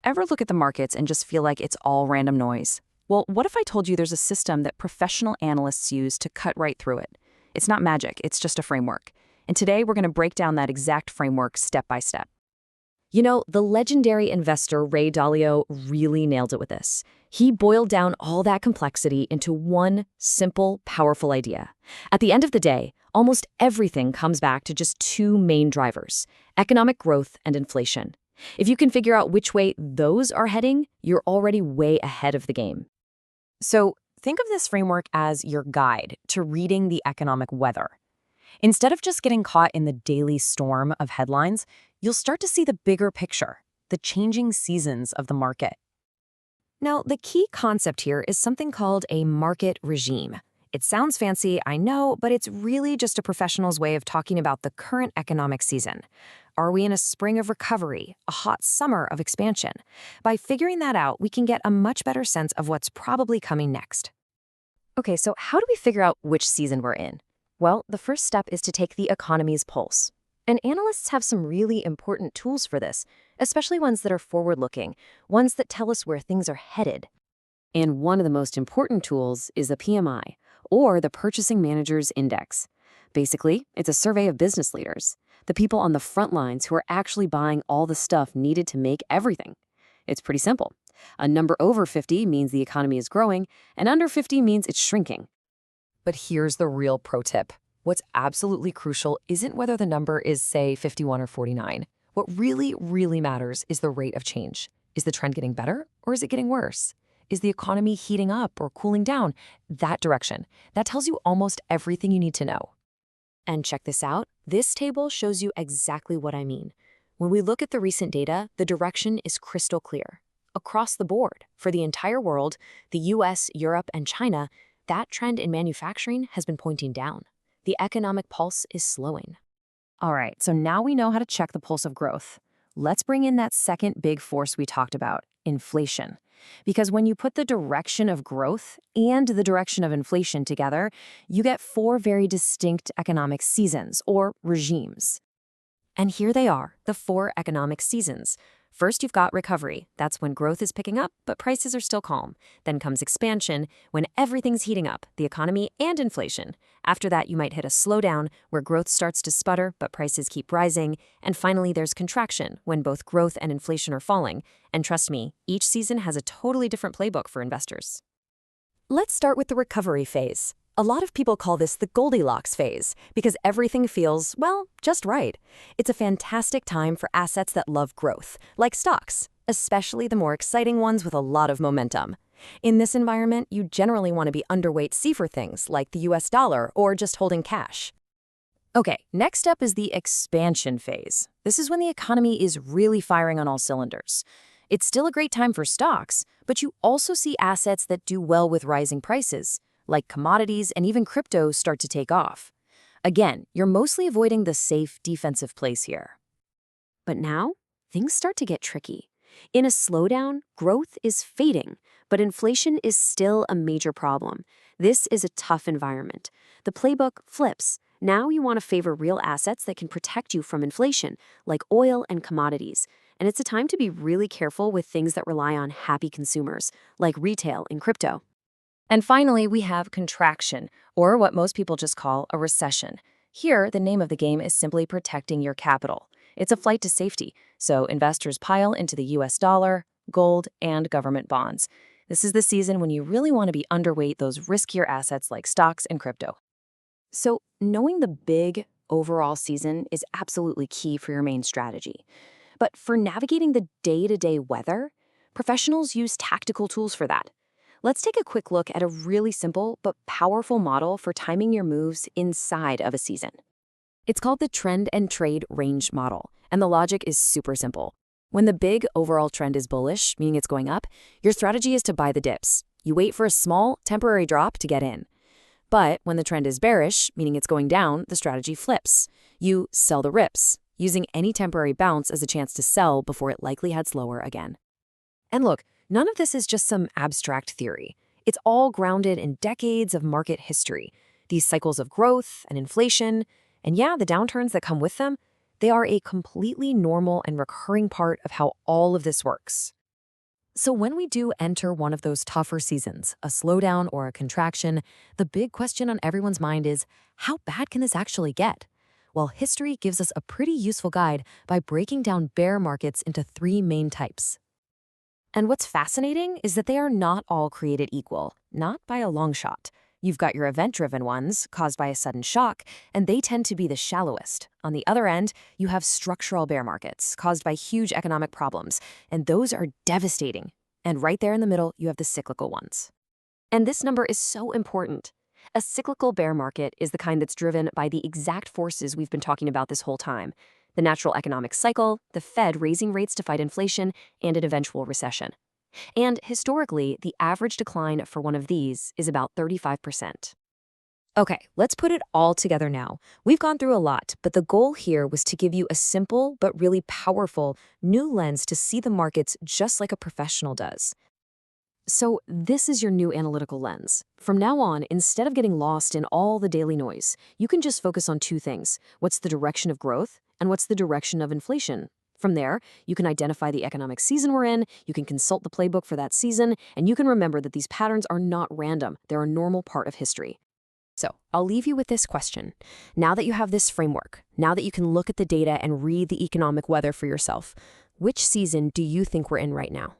Ever look at the markets and just feel like it's all random noise? Well, what if I told you there's a system that professional analysts use to cut right through it? It's not magic, it's just a framework. And today we're going to break down that exact framework step by step. You know, the legendary investor Ray Dalio really nailed it with this. He boiled down all that complexity into one simple, powerful idea. At the end of the day, almost everything comes back to just two main drivers: economic growth and inflation. If you can figure out which way those are heading, you're already way ahead of the game. So think of this framework as your guide to reading the economic weather. Instead of just getting caught in the daily storm of headlines, you'll start to see the bigger picture, the changing seasons of the market. Now, the key concept here is something called a market regime. It sounds fancy, I know, but it's really just a professional's way of talking about the current economic season. Are we in a spring of recovery, a hot summer of expansion? By figuring that out, we can get a much better sense of what's probably coming next. Okay, so how do we figure out which season we're in? Well, the first step is to take the economy's pulse. And analysts have some really important tools for this, especially ones that are forward-looking, ones that tell us where things are headed. And one of the most important tools is the PMI, or the Purchasing Managers Index. Basically, it's a survey of business leaders, the people on the front lines who are actually buying all the stuff needed to make everything. It's pretty simple. A number over 50 means the economy is growing, and under 50 means it's shrinking. But here's the real pro tip. What's absolutely crucial isn't whether the number is, say, 51 or 49. What really matters is the rate of change. Is the trend getting better, or is it getting worse? Is the economy heating up or cooling down? That direction. That tells you almost everything you need to know. And check this out. This table shows you exactly what I mean. When we look at the recent data, the direction is crystal clear. Across the board, for the entire world, the US, Europe, and China, that trend in manufacturing has been pointing down. The economic pulse is slowing. All right, so now we know how to check the pulse of growth. Let's bring in that second big force we talked about, inflation. Because when you put the direction of growth and the direction of inflation together, you get four very distinct economic seasons, or regimes. And here they are, the four economic seasons. First, you've got recovery. That's when growth is picking up, but prices are still calm. Then comes expansion, when everything's heating up, the economy and inflation. After that, you might hit a slowdown, where growth starts to sputter, but prices keep rising. And finally, there's contraction, when both growth and inflation are falling. And trust me, each season has a totally different playbook for investors. Let's start with the recovery phase. A lot of people call this the Goldilocks phase because everything feels, well, just right. It's a fantastic time for assets that love growth, like stocks, especially the more exciting ones with a lot of momentum. In this environment, you generally want to be underweight safer things like the US dollar or just holding cash. Okay, next up is the expansion phase. This is when the economy is really firing on all cylinders. It's still a great time for stocks, but you also see assets that do well with rising prices, like commodities and even crypto, start to take off. Again, you're mostly avoiding the safe defensive plays here. But now, things start to get tricky. In a slowdown, growth is fading, but inflation is still a major problem. This is a tough environment. The playbook flips. Now you want to favor real assets that can protect you from inflation, like oil and commodities. And it's a time to be really careful with things that rely on happy consumers, like retail and crypto. And finally, we have contraction, or what most people just call a recession. Here, the name of the game is simply protecting your capital. It's a flight to safety, so investors pile into the US dollar, gold, and government bonds. This is the season when you really want to be underweight those riskier assets like stocks and crypto. So, knowing the big overall season is absolutely key for your main strategy. But for navigating the day-to-day weather, professionals use tactical tools for that. Let's take a quick look at a really simple but powerful model for timing your moves inside of a season. It's called the Trend and Trade Range Model, and the logic is super simple. When the big overall trend is bullish, meaning it's going up, your strategy is to buy the dips. You wait for a small, temporary drop to get in. But when the trend is bearish, meaning it's going down, the strategy flips. You sell the rips, using any temporary bounce as a chance to sell before it likely heads lower again. And look, none of this is just some abstract theory. It's all grounded in decades of market history. These cycles of growth and inflation, and yeah, the downturns that come with them, they are a completely normal and recurring part of how all of this works. So when we do enter one of those tougher seasons, a slowdown or a contraction, the big question on everyone's mind is, how bad can this actually get? Well, history gives us a pretty useful guide by breaking down bear markets into three main types. And what's fascinating is that they are not all created equal, not by a long shot. You've got your event-driven ones, caused by a sudden shock, and they tend to be the shallowest. On the other end, you have structural bear markets, caused by huge economic problems, and those are devastating. And right there in the middle, you have the cyclical ones. And this number is so important. A cyclical bear market is the kind that's driven by the exact forces we've been talking about this whole time: the natural economic cycle, the Fed raising rates to fight inflation, and an eventual recession. And historically, the average decline for one of these is about 35%. Okay, let's put it all together now. We've gone through a lot, but the goal here was to give you a simple but really powerful new lens to see the markets just like a professional does. So this is your new analytical lens. From now on, instead of getting lost in all the daily noise, you can just focus on two things: what's the direction of growth and what's the direction of inflation. From there, you can identify the economic season we're in, you can consult the playbook for that season, and you can remember that these patterns are not random. They're a normal part of history. So I'll leave you with this question. Now that you have this framework, now that you can look at the data and read the economic weather for yourself, which season do you think we're in right now?